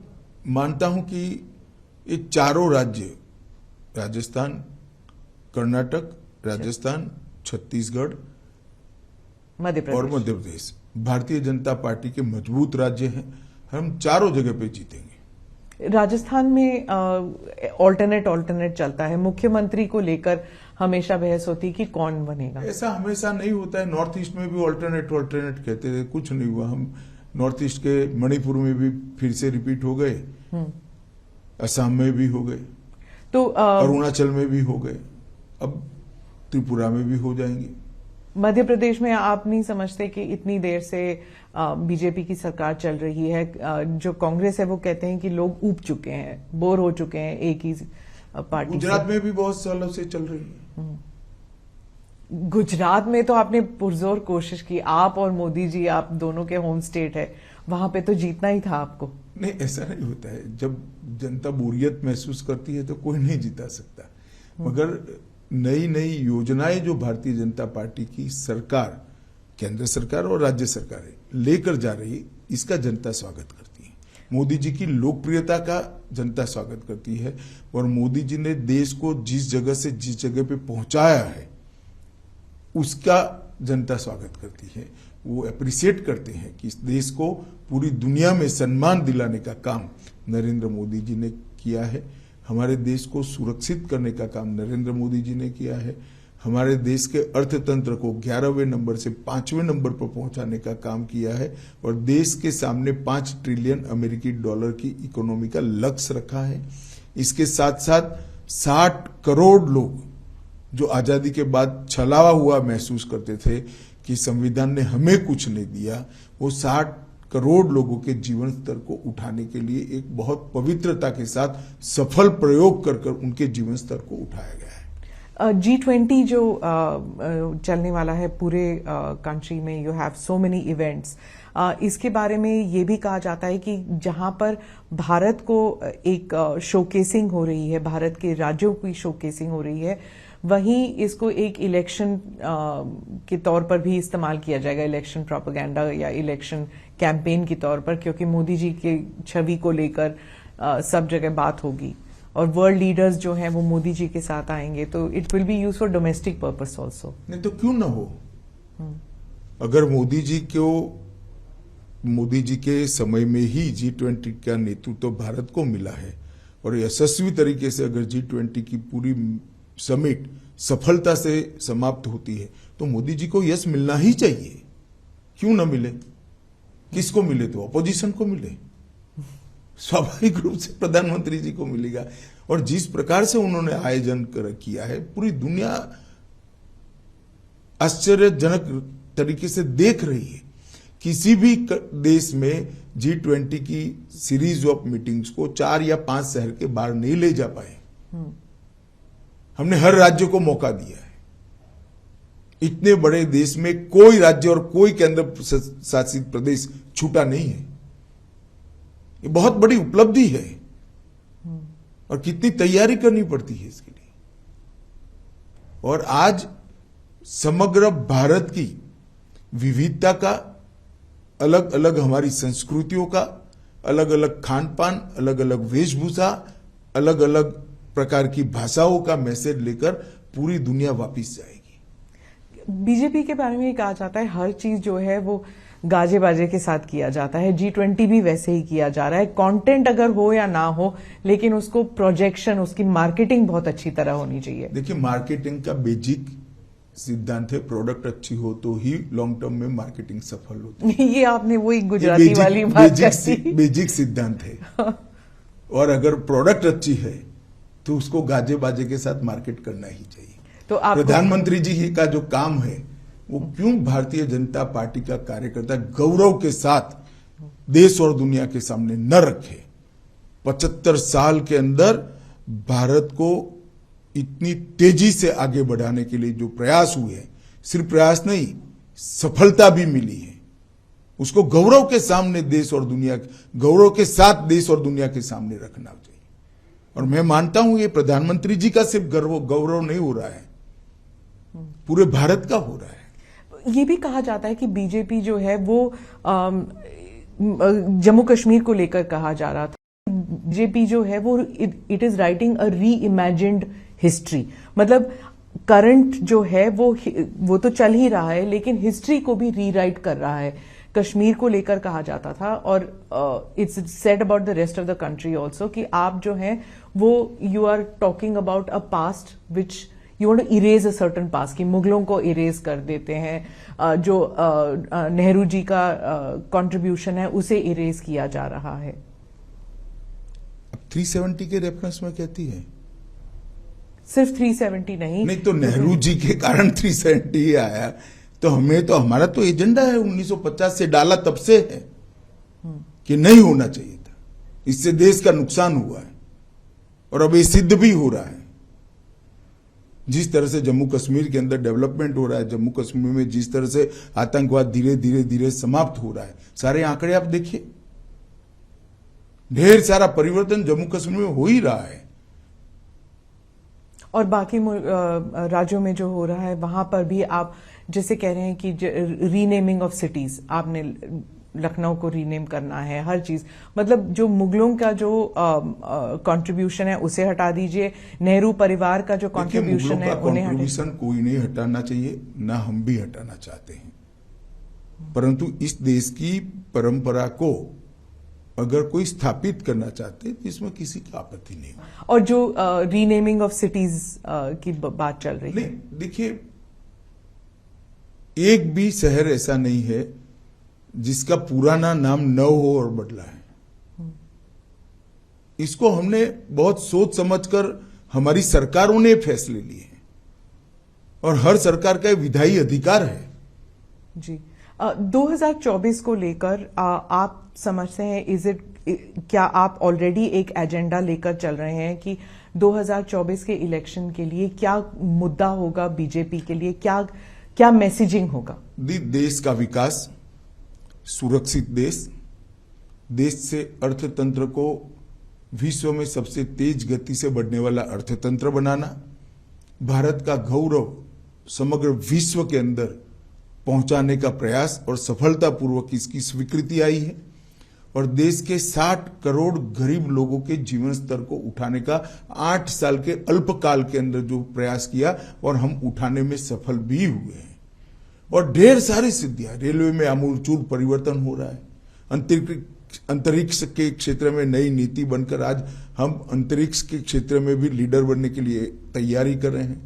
मानता हूं कि ये चारों राज्य, राजस्थान, कर्नाटक, राजस्थान, छत्तीसगढ़ और मध्य प्रदेश, भारतीय जनता पार्टी के मजबूत राज्य हैं। हम चारों जगह पे जीतेंगे। राजस्थान में ऑल्टरनेट चलता है, मुख्यमंत्री को लेकर हमेशा बहस होती कि कौन बनेगा। ऐसा हमेशा नहीं होता है। नॉर्थ ईस्ट में भी ऑल्टरनेट कहते थे, कुछ नहीं हुआ। हम नॉर्थ ईस्ट के मणिपुर में भी फिर से रिपीट हो गए, असम में भी हो गए, तो अरुणाचल में भी हो गए, अब त्रिपुरा में भी हो जाएंगे। मध्य प्रदेश में आप नहीं समझते कि इतनी देर से बीजेपी की सरकार चल रही है, जो कांग्रेस है वो कहते हैं कि लोग ऊब चुके हैं, बोर हो चुके हैं एक ही पार्टी। गुजरात में भी बहुत सालों से चल रही है। गुजरात में तो आपने पुरजोर कोशिश की, आप और मोदी जी, आप दोनों के होम स्टेट है, वहां पे तो जीतना ही था आपको। नहीं, ऐसा नहीं होता है। जब जनता बोरियत महसूस करती है तो कोई नहीं जीता सकता, मगर नई नई योजनाएं जो भारतीय जनता पार्टी की सरकार, केंद्र सरकार और राज्य सरकारें लेकर जा रही, इसका जनता स्वागत करती है। मोदी जी की लोकप्रियता का जनता स्वागत करती है, और मोदी जी ने देश को जिस जगह से जिस जगह पे पहुंचाया है उसका जनता स्वागत करती है। वो अप्रिशिएट करते हैं कि इस देश को पूरी दुनिया में सम्मान दिलाने का काम नरेंद्र मोदी जी ने किया है। हमारे देश को सुरक्षित करने का काम नरेंद्र मोदी जी ने किया है। हमारे देश के अर्थतंत्र को 11वें नंबर से 5वें नंबर पर पहुंचाने का काम किया है, और देश के सामने 5 ट्रिलियन अमेरिकी डॉलर की इकोनॉमी का लक्ष्य रखा है। इसके साथ साथ 60 करोड़ लोग जो आजादी के बाद छलावा हुआ महसूस करते थे कि संविधान ने हमें कुछ नहीं दिया, वो 60 करोड़ लोगों के जीवन स्तर को उठाने के लिए एक बहुत पवित्रता के साथ सफल प्रयोग कर कर उनके जीवन स्तर को उठाया गया है। G20 जो चलने वाला है पूरे कंट्री में, you have so many events, इसके बारे में ये भी कहा जाता है कि जहां पर भारत को एक शोकेसिंग हो रही है, भारत के राज्यों की शोकेसिंग हो रही है, वहीं इसको एक इलेक्शन के तौर पर भी इस्तेमाल किया जाएगा, इलेक्शन प्रोपेगेंडा या इलेक्शन कैंपेन के तौर पर, क्योंकि मोदी जी की छवि को लेकर सब जगह बात होगी और वर्ल्ड लीडर्स जो हैं वो मोदी जी के साथ आएंगे, तो it will be use for domestic purpose also. नहीं तो क्यों ना हो। अगर मोदी जी के समय में ही G20 का नेतृत्व तो भारत को मिला है और यशस्वी तरीके से अगर G20 की पूरी समिट सफलता से समाप्त होती है तो मोदी जी को यश मिलना ही चाहिए। क्यों ना मिले? किसको मिले? तो अपोजिशन को मिले, स्वाभाविक रूप से प्रधानमंत्री जी को मिलेगा। और जिस प्रकार से उन्होंने आयोजन किया है, पूरी दुनिया आश्चर्यजनक तरीके से देख रही है। किसी भी देश में G20 की सीरीज ऑफ मीटिंग्स को 4 या 5 शहर के बाहर नहीं ले जा पाए। हमने हर राज्य को मौका दिया है। इतने बड़े देश में कोई राज्य और कोई केंद्र शासित प्रदेश छूटा नहीं है। ये बहुत बड़ी उपलब्धि है और कितनी तैयारी करनी पड़ती है इसके लिए। और आज समग्र भारत की विविधता का, अलग अलग हमारी संस्कृतियों का, अलग अलग खान पान, अलग अलग वेशभूषा, अलग अलग प्रकार की भाषाओं का मैसेज लेकर पूरी दुनिया वापस जाएगी। बीजेपी के बारे में ये कहा जाता है हर चीज जो है वो गाजे बाजे के साथ किया जाता है, G20 भी वैसे ही किया जा रहा है। कंटेंट अगर हो या ना हो, लेकिन उसको प्रोजेक्शन, उसकी मार्केटिंग बहुत अच्छी तरह होनी चाहिए। देखिए, मार्केटिंग का बेसिक सिद्धांत है, प्रोडक्ट अच्छी हो तो ही लॉन्ग टर्म में मार्केटिंग सफल होती है। ये आपने वही गुजराती वाली बात कर दी। बेसिक सिद्धांत है। और अगर प्रोडक्ट अच्छी है तो उसको गाजे बाजे के साथ मार्केट करना ही चाहिए। तो प्रधानमंत्री जी का जो काम है वो क्यों भारतीय जनता पार्टी का कार्यकर्ता गौरव के साथ देश और दुनिया के सामने न रखे। 75 साल के अंदर भारत को इतनी तेजी से आगे बढ़ाने के लिए जो प्रयास हुए हैं, सिर्फ प्रयास नहीं, सफलता भी मिली है, उसको गौरव के सामने देश और दुनिया, गौरव के साथ देश और दुनिया के सामने रखना चाहिए। और मैं मानता हूं ये प्रधानमंत्री जी का सिर्फ गौरव नहीं हो रहा है, पूरे भारत का हो रहा है। ये भी कहा जाता है कि बीजेपी जो है वो जम्मू कश्मीर को लेकर कहा जा रहा था, बीजेपी जो है वो इट इज राइटिंग अ री इमेजिन्ड हिस्ट्री। मतलब करंट जो है वो तो चल ही रहा है, लेकिन हिस्ट्री को भी रीराइट कर रहा है। कश्मीर को लेकर कहा जाता था और it's said about the rest of the country also कि आप जो हैं वो you are talking about a past which you want to erase a certain past, कि मुगलों को इरेज कर देते हैं, जो नेहरू जी का कंट्रीब्यूशन है उसे इरेज किया जा रहा है। अब 370 के रेफरेंस में कहती है, सिर्फ 370 नहीं तो नेहरू जी के कारण 370 ही आया। तो हमारा तो एजेंडा है 1950 से डाला तब से है कि नहीं होना चाहिए था, इससे देश का नुकसान हुआ है और अब ये सिद्ध भी हो रहा है। जिस तरह से जम्मू कश्मीर के अंदर डेवलपमेंट हो रहा है, जम्मू कश्मीर में जिस तरह से आतंकवाद धीरे धीरे धीरे समाप्त हो रहा है, सारे आंकड़े आप देखिए, ढेर सारा परिवर्तन जम्मू कश्मीर में हो ही रहा है। और बाकी राज्यों में जो हो रहा है वहां पर भी आप जैसे कह रहे हैं कि रीनेमिंग ऑफ सिटीज, आपने लखनऊ को रीनेम करना है, हर चीज, मतलब जो मुगलों का जो कंट्रीब्यूशन है उसे हटा दीजिए, नेहरू परिवार का जो कंट्रीब्यूशन है उन्हें कंट्रीब्यूशन कोई नहीं हटाना चाहिए, ना हम भी हटाना चाहते हैं, परंतु इस देश की परंपरा को अगर कोई स्थापित करना चाहते तो इसमें किसी की आपत्ति नहीं। और जो रीनेमिंग ऑफ सिटीज की बात चल रही है, देखिए, एक भी शहर ऐसा नहीं है जिसका पुराना नाम न हो और बदला है। इसको हमने बहुत सोच समझकर हमारी सरकारों ने फैसले लिए हैं और हर सरकार का विधायी अधिकार है। जी, 2024 को लेकर आप समझते हैं क्या आप ऑलरेडी एक एजेंडा लेकर चल रहे हैं कि 2024 के इलेक्शन के लिए क्या मुद्दा होगा बीजेपी के लिए, क्या मैसेजिंग होगा? देश का विकास, सुरक्षित देश से अर्थतंत्र को विश्व में सबसे तेज गति से बढ़ने वाला अर्थतंत्र बनाना, भारत का गौरव समग्र विश्व के अंदर पहुंचाने का प्रयास और सफलतापूर्वक इसकी स्वीकृति आई है, और देश के 60 करोड़ गरीब लोगों के जीवन स्तर को उठाने का 8 साल के अल्पकाल के अंदर जो प्रयास किया और हम उठाने में सफल भी हुए हैं। और ढेर सारी सिद्धियां, रेलवे में आमूलचूल परिवर्तन हो रहा है, अंतरिक्ष के क्षेत्र में नई नीति बनकर आज हम अंतरिक्ष के क्षेत्र में भी लीडर बनने के लिए तैयारी कर रहे हैं,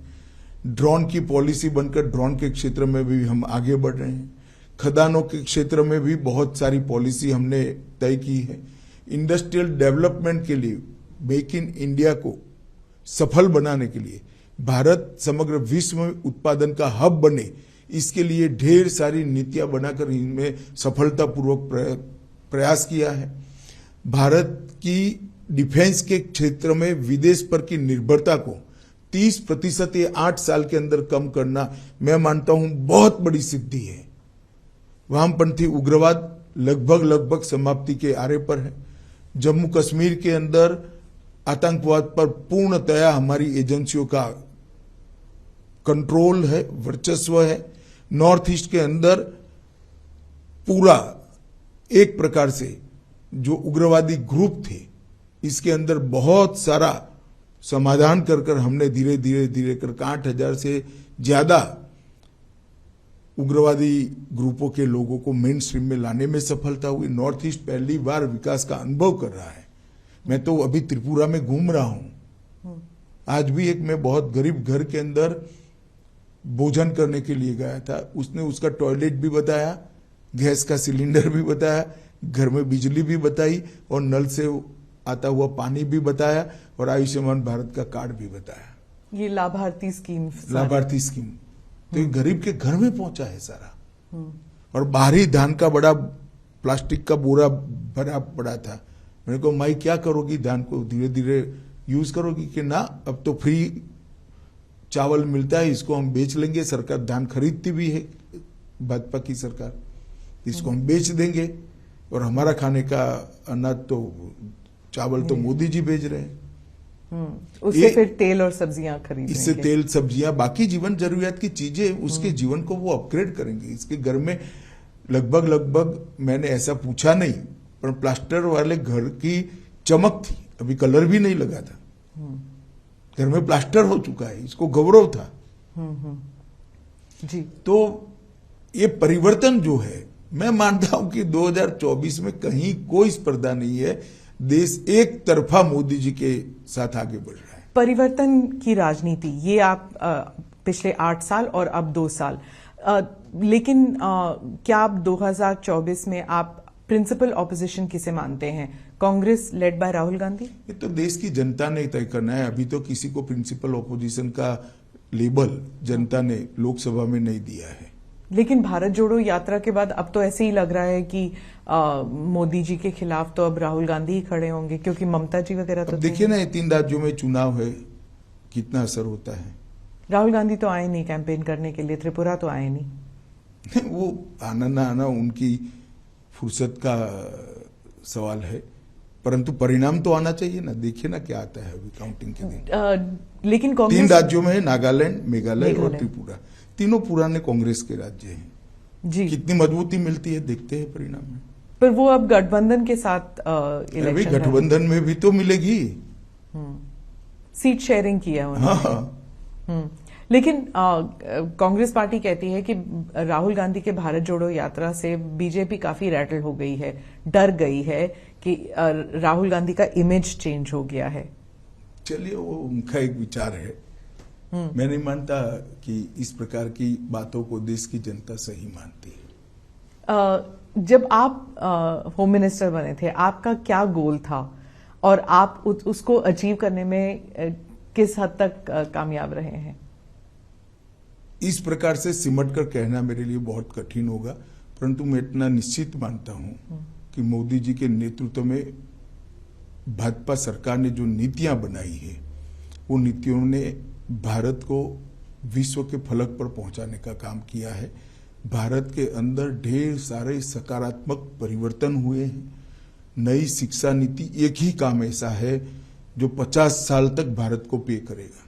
ड्रोन की पॉलिसी बनकर ड्रोन के क्षेत्र में भी हम आगे बढ़ रहे हैं, खदानों के क्षेत्र में भी बहुत सारी पॉलिसी हमने तय की है, इंडस्ट्रियल डेवलपमेंट के लिए मेक इन इंडिया को सफल बनाने के लिए, भारत समग्र विश्व में उत्पादन का हब बने, इसके लिए ढेर सारी नीतियां बनाकर इनमें सफलतापूर्वक प्रयास किया है। भारत की डिफेंस के क्षेत्र में विदेश पर की निर्भरता को 30% ये 8 साल के अंदर कम करना मैं मानता हूं बहुत बड़ी सिद्धि है। वामपंथी उग्रवाद लगभग समाप्ति के आरे पर है। जम्मू कश्मीर के अंदर आतंकवाद पर पूर्णतया हमारी एजेंसियों का कंट्रोल है, वर्चस्व है। नॉर्थ ईस्ट के अंदर पूरा एक प्रकार से जो उग्रवादी ग्रुप थे, इसके अंदर बहुत सारा समाधान कर हमने धीरे धीरे कर 8,000 से ज्यादा उग्रवादी ग्रुपों के लोगों को मेन स्ट्रीम में लाने में सफलता हुई। नॉर्थ ईस्ट पहली बार विकास का अनुभव कर रहा है। मैं तो अभी त्रिपुरा में घूम रहा हूं, आज भी एक मैं बहुत गरीब घर के अंदर भोजन करने के लिए गया था, उसने उसका टॉयलेट भी बताया, गैस का सिलेंडर भी बताया, घर में बिजली भी बताई और नल से आता हुआ पानी भी बताया और आयुष्मान भारत का कार्ड भी बताया। ये लाभार्थी स्कीम तो ये गरीब के घर में पहुंचा है सारा। और बाहरी धान का बड़ा प्लास्टिक का बोरा भरा पड़ा था। मैंने कहा माई क्या करोगी, धान को धीरे धीरे यूज करोगी? कि ना, अब तो फ्री चावल मिलता है, इसको हम बेच लेंगे। सरकार धान खरीदती भी है, भाजपा की सरकार, इसको हम बेच देंगे और हमारा खाने का अनाज तो चावल तो मोदी जी भेज रहे हैं। उससे फिर तेल और सब्जियां खरीदेंगे। इससे तेल, सब्जियां, बाकी जीवन जरूरियात की चीजें, उसके जीवन को वो अपग्रेड करेंगे। इसके घर में लगभग मैंने ऐसा पूछा नहीं, पर प्लास्टर वाले घर की चमक थी, अभी कलर भी नहीं लगा था, घर में प्लास्टर हो चुका है, इसको गौरव था। जी। तो ये परिवर्तन जो है, मैं मानता हूं कि 2024 में कहीं कोई स्पर्धा नहीं है, देश एक तरफा मोदी जी के साथ आगे बढ़ रहा है। परिवर्तन की राजनीति, ये आप पिछले 8 साल और अब 2 साल, लेकिन क्या आप 2024 में आप प्रिंसिपल ऑपोजिशन किसे मानते हैं? Congress led by Rahul Gandhi? ये तो देश की जनता ने तय करना है। अभी तो किसी को प्रिंसिपल ऑपोजिशन का लेबल जनता ने लोकसभा में नहीं दिया है। लेकिन भारत जोड़ो यात्रा के बाद अब तो ऐसे ही लग रहा है कि मोदी जी के खिलाफ तो अब राहुल गांधी ही खड़े होंगे, क्योंकि ममता जी वगैरह तो देखिए ना, 3 राज्यों में चुनाव है, कितना असर होता है। राहुल गांधी तो आए नहीं कैंपेन करने के लिए, त्रिपुरा तो आए नहीं। वो आना ना आना उनकी फुर्सत का सवाल है, परंतु परिणाम तो आना चाहिए ना। देखिए ना क्या आता है अभी काउंटिंग के दिन। लेकिन कांग्रेस 3 राज्यों में है, नागालैंड, मेघालय और त्रिपुरा, तीनों पुराने कांग्रेस के राज्य हैं जी। कितनी मजबूती मिलती है देखते हैं परिणाम में। पर वो अब गठबंधन के साथ इलेक्शन, गठबंधन में भी तो मिलेगी, सीट शेयरिंग किया उन्होंने। हाँ। लेकिन कांग्रेस पार्टी कहती है कि राहुल गांधी के भारत जोड़ो यात्रा से बीजेपी काफी रैटल हो गई है, डर गई है कि राहुल गांधी का इमेज चेंज हो गया है। चलिए, वो उनका एक विचार है। मैं नहीं मानता कि इस प्रकार की बातों को देश की जनता सही मानती है। जब आप होम मिनिस्टर बने थे, आपका क्या गोल था और आप उसको अचीव करने में किस हद तक कामयाब रहे हैं? इस प्रकार से सिमट कर कहना मेरे लिए बहुत कठिन होगा, परंतु मैं इतना निश्चित मानता हूं कि मोदी जी के नेतृत्व में भाजपा सरकार ने जो नीतियां बनाई है, वो नीतियों ने भारत को विश्व के फलक पर पहुंचाने का काम किया है। भारत के अंदर ढेर सारे सकारात्मक परिवर्तन हुए हैं। नई शिक्षा नीति एक ही काम ऐसा है जो 50 साल तक भारत को पे करेगा,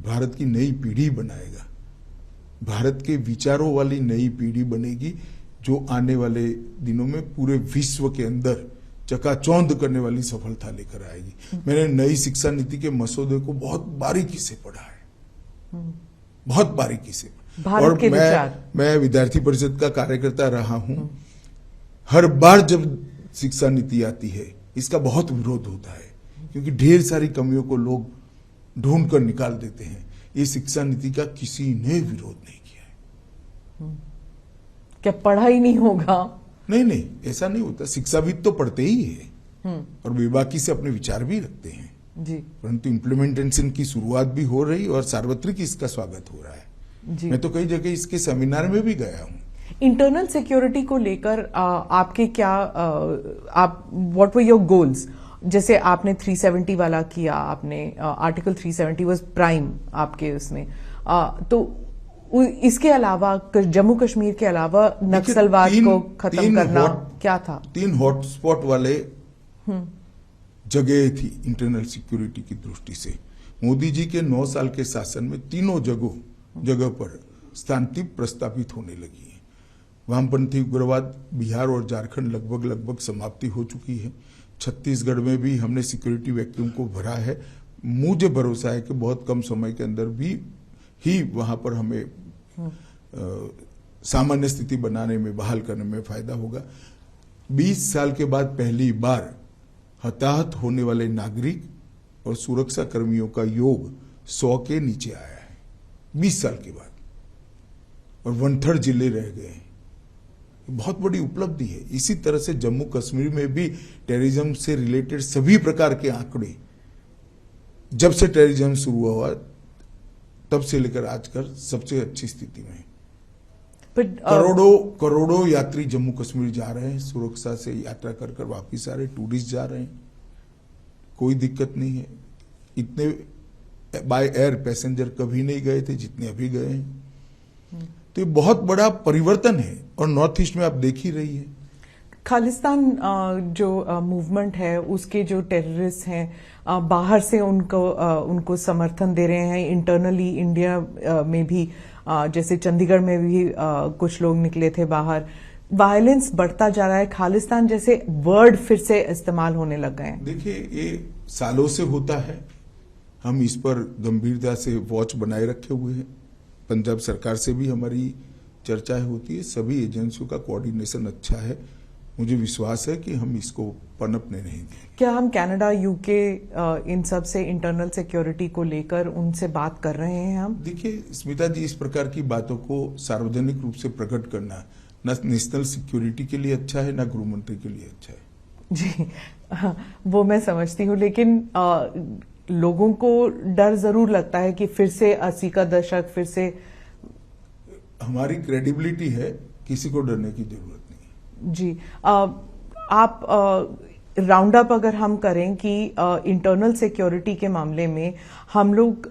भारत की नई पीढ़ी बनाएगा, भारत के विचारों वाली नई पीढ़ी बनेगी, जो आने वाले दिनों में पूरे विश्व के अंदर चकाचौंध करने वाली सफलता लेकर आएगी। मैंने नई शिक्षा नीति के मसौदे को बहुत बारीकी से पढ़ा है, बहुत बारीकी से। और मैं विद्यार्थी परिषद का कार्यकर्ता रहा हूं। हर बार जब शिक्षा नीति आती है, इसका बहुत विरोध होता है, क्योंकि ढेर सारी कमियों को लोग ढूंढ कर निकाल देते हैं। ये शिक्षा नीति का किसी ने विरोध नहीं किया है। क्या पढ़ा ही नहीं होगा? नहीं, ऐसा नहीं होता। शिक्षाविद तो पढ़ते ही है और बेबाकी से अपने विचार भी रखते हैं जी, परंतु इम्प्लीमेंटेशन की शुरुआत भी हो रही और सार्वत्रिक इसका स्वागत हो रहा है जी। मैं तो कई जगह इसके सेमिनार में भी गया हूं। इंटरनल सिक्योरिटी को लेकर आपके क्या व्हाट वर योर गोल्स? जैसे आपने 370 वाला किया, आपने आर्टिकल 370 वाज प्राइम आपके उसमें, तो इसके अलावा जम्मू कश्मीर के अलावा नक्सलवाद को खत्म करना क्या था? 3 हॉटस्पॉट वाले जगह थी इंटरनल सिक्योरिटी की दृष्टि से। मोदी जी के 9 साल के शासन में तीनों जगह पर शांति प्रस्तापित होने लगी है। वामपंथी उग्रवाद बिहार और झारखंड लगभग समाप्ति हो चुकी है। छत्तीसगढ़ में भी हमने सिक्योरिटी वैक्यूम को भरा है। मुझे भरोसा है कि बहुत कम समय के अंदर भी ही वहां पर हमें सामान्य स्थिति बनाने में, बहाल करने में फायदा होगा। 20 साल के बाद पहली बार हताहत होने वाले नागरिक और सुरक्षा कर्मियों का योग 100 के नीचे आया है 20 साल के बाद, और 1/3 जिले रह गए हैं। बहुत बड़ी उपलब्धि है। इसी तरह से जम्मू कश्मीर में भी टेररिज्म से रिलेटेड सभी प्रकार के आंकड़े, जब से टेररिज्म शुरू हुआ तब से लेकर आज तक सबसे अच्छी स्थिति में। करोड़ों यात्री जम्मू कश्मीर जा रहे हैं, सुरक्षा से यात्रा कर कर वापिस आ रहे, टूरिस्ट जा रहे हैं, कोई दिक्कत नहीं है। इतने बाय एयर पैसेंजर कभी नहीं गए थे जितने अभी गए हैं। तो ये बहुत बड़ा परिवर्तन है, और नॉर्थ ईस्ट में आप देख ही रही है। खालिस्तान जो मूवमेंट है, उसके जो टेररिस्ट हैं बाहर से उनको समर्थन दे रहे हैं। इंटरनली इंडिया में भी जैसे चंडीगढ़ में भी कुछ लोग निकले थे बाहर। वायलेंस बढ़ता जा रहा है, खालिस्तान जैसे वर्ड फिर से इस्तेमाल होने लग गए हैं। देखिए, ये सालों से होता है। हम इस पर गंभीरता से वॉच बनाए रखे हुए हैं। पंजाब सरकार से भी हमारी चर्चाएं होती है। सभी एजेंसियों का कोऑर्डिनेशन अच्छा है। मुझे विश्वास है कि हम इसको पनपने नहीं देंगे। क्या हम कनाडा, यूके इन सब से इंटरनल सिक्योरिटी को लेकर उनसे बात कर रहे हैं हम? देखिए स्मिता जी, इस प्रकार की बातों को सार्वजनिक रूप से प्रकट करना न नेशनल सिक्योरिटी के लिए अच्छा है, न गृह मंत्री के लिए अच्छा है। जी, वो मैं समझती हूँ, लेकिन लोगों को डर जरूर लगता है कि फिर से 80 का दशक फिर से। हमारी क्रेडिबिलिटी है, किसी को डरने की जरूरत नहीं। जी, आप राउंड अप अगर हम करें कि इंटरनल सिक्योरिटी के मामले में हम लोग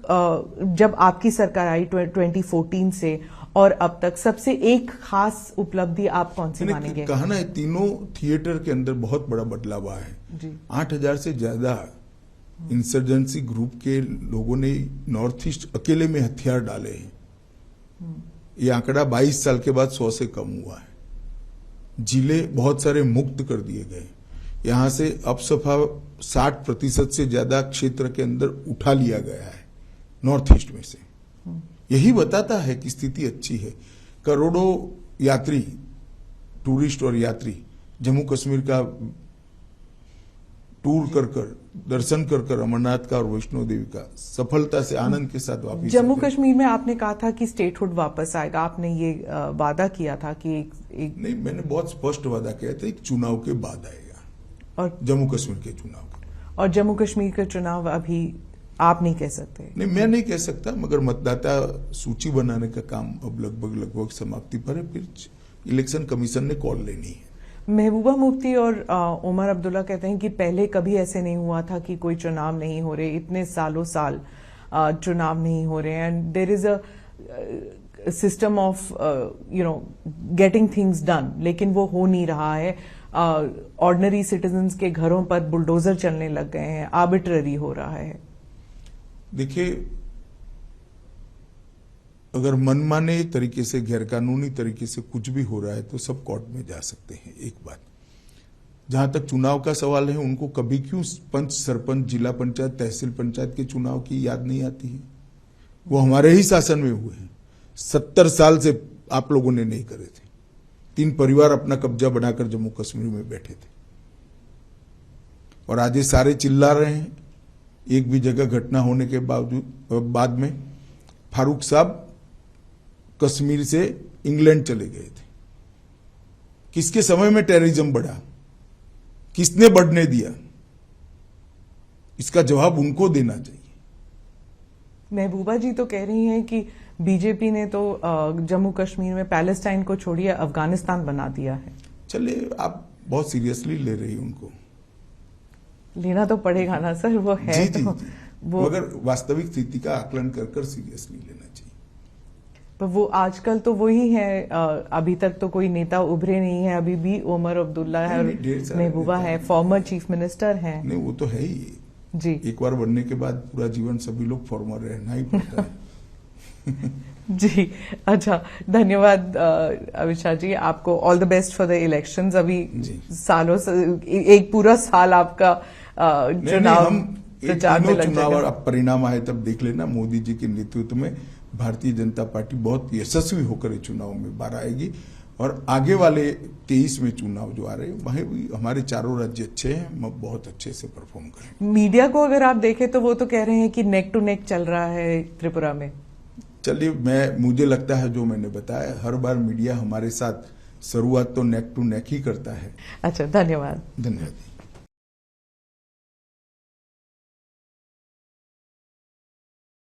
जब आपकी सरकार आई 2014 से और अब तक सबसे एक खास उपलब्धि आप कौन सी मानेंगे? कहा ना, तीनों थिएटर के अंदर बहुत बड़ा बदलाव आया है जी। 8000 से ज्यादा इंसर्जेंसी ग्रुप के लोगों ने नॉर्थ ईस्ट अकेले में हथियार डाले हैं। ये आंकड़ा 22 साल के बाद 100 से कम हुआ है। जिले बहुत सारे मुक्त कर दिए गए। यहां से अब सफा 60% से ज्यादा क्षेत्र के अंदर उठा लिया गया है नॉर्थ ईस्ट में से। यही बताता है कि स्थिति अच्छी है। करोड़ों यात्री, टूरिस्ट और यात्री जम्मू कश्मीर का टूर कर कर, दर्शन कर कर अमरनाथ का और वैष्णो देवी का सफलता से आनंद के साथ वापस। जम्मू कश्मीर में आपने कहा था कि स्टेटहुड वापस आएगा, आपने ये वादा किया था कि एक नहीं, मैंने बहुत स्पष्ट वादा किया था, एक चुनाव के बाद आएगा, और जम्मू कश्मीर के चुनाव। और जम्मू कश्मीर के चुनाव अभी आप नहीं कह सकते? नहीं, मैं नहीं कह सकता, मगर मतदाता सूची बनाने का काम अब लगभग समाप्ति पर है। फिर इलेक्शन कमीशन ने कॉल लेनी है। महबूबा मुफ्ती और उमर अब्दुल्ला कहते हैं कि पहले कभी ऐसे नहीं हुआ था कि कोई चुनाव नहीं हो रहे, इतने सालों साल चुनाव नहीं हो रहे हैं, and there is a system of getting things done, लेकिन वो हो नहीं रहा है। ऑर्डिनरी सिटीजन्स के घरों पर बुलडोजर चलने लग गए हैं, आर्बिट्ररी हो रहा है। देखिए, अगर मनमाने तरीके से, गैरकानूनी तरीके से कुछ भी हो रहा है तो सब कोर्ट में जा सकते हैं। एक बात, जहां तक चुनाव का सवाल है, उनको कभी क्यों पंच, सरपंच, जिला पंचायत, तहसील पंचायत के चुनाव की याद नहीं आती है? वो हमारे ही शासन में हुए हैं। 70 साल से आप लोगों ने नहीं करे थे। 3 परिवार अपना कब्जा बनाकर जम्मू कश्मीर में बैठे थे, और आज ये सारे चिल्ला रहे हैं। एक भी जगह घटना होने के बाद में फारूक साहब कश्मीर से इंग्लैंड चले गए थे। किसके समय में टेररिज्म बढ़ा? किसने बढ़ने दिया? इसका जवाब उनको देना चाहिए। महबूबा जी तो कह रही हैं कि बीजेपी ने तो जम्मू कश्मीर में पैलेस्टाइन को छोड़िए अफगानिस्तान बना दिया है। चलिए, आप बहुत सीरियसली ले रही उनको। लेना तो पड़ेगा ना सर, वो है जी, तो जी। वो, मगर वास्तविक स्थिति का आकलन कर सीरियसली लेना चाहिए। पर वो आजकल तो वही है। अभी तक तो कोई नेता उभरे नहीं है। अभी भी उमर अब्दुल्ला है और महबूबा है, फॉर्मर चीफ मिनिस्टर हैं। नहीं, वो तो है ही जी। एक बार बनने के बाद पूरा जीवन सभी लोग फॉर्मर रहना ही पड़ता है। जी, अच्छा, धन्यवाद अविशा जी, आपको all the best for the elections. अभी सालों से एक पूरा साल आपका चुनाव प्रचार में लग चुनाव जाएगा। और परिणाम आए तब देख लेना। मोदी जी के नेतृत्व में भारतीय जनता पार्टी बहुत यशस्वी होकर इस चुनाव में बाहर आएगी, और आगे वाले 23 में चुनाव जो आ रहे हैं वहीं भी हमारे चारों राज्य अच्छे हैं, हम बहुत अच्छे से परफॉर्म करेंगे। मीडिया को अगर आप देखें तो वो तो कह रहे हैं कि नेक टू नेक चल रहा है त्रिपुरा में। चलिए, मुझे लगता है जो मैंने बताया, हर बार मीडिया हमारे साथ शुरुआत तो नेक टू नेक ही करता है। अच्छा, धन्यवाद। धन्यवाद।